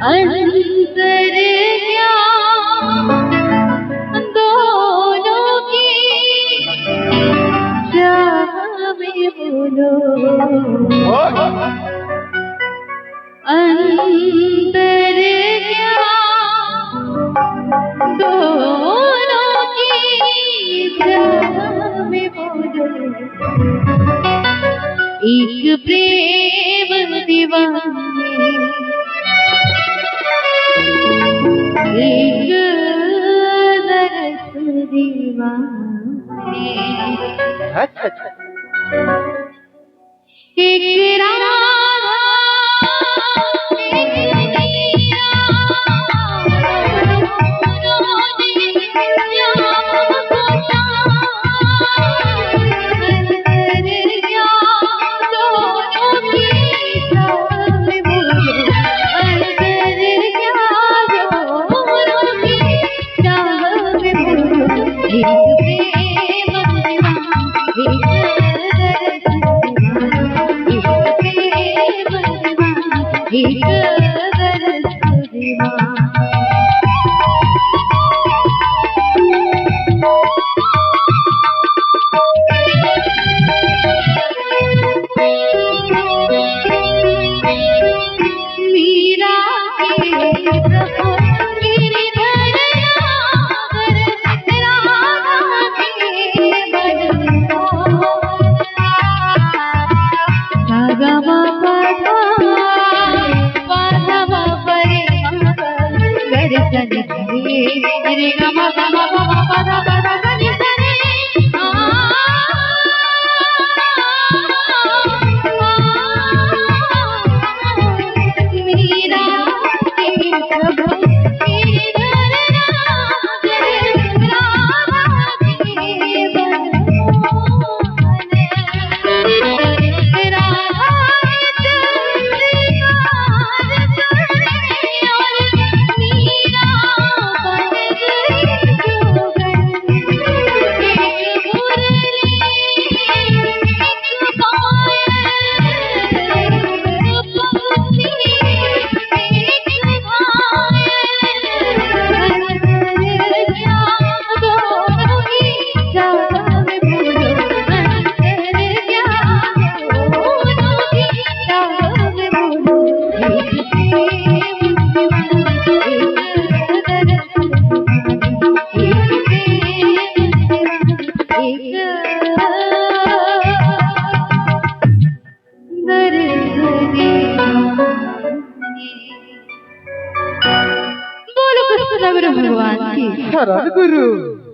अंतर ज्ञान दोनों की चाह में बोलो। अंतर ज्ञान दोनों की चाह में बोलो। एक प्रेम दीवाने, एक दरस दीवाने। एक राधा एक मीरा, दोनों ने जाम को अंतर ज्ञान दोनों की चाह में बोलो। अंतर ज्ञान दोनों की चाह में बोलो। एक प्रेम दीवाना, एक दरस दीवाना, एक दरस दीवाना। मीरा के प्रभु गिरिधर नागर, राधा के मनमोहन। गम पधा परे गर सन रे गम पधा पधा गनि सरे। मीरा के प्रभु गिरिधर नागर, राधा के मनमोहन। राधा श्रृंगार चढ़े और मीरा बन गई जोगन। एक मुरली एक पायल, पंक्ति एक घायल। अंतर ज्ञान दोनों की चाह में बोलो। अंतर ज्ञान दोनों की चाह में बोलो। एक प्रेम दीवाना, एक दरस दीवाना। एक प्रेम दीवाना, एक दरस दीवाना। बोलो कृष्ण गुरु भगवान की। शरण गुरु।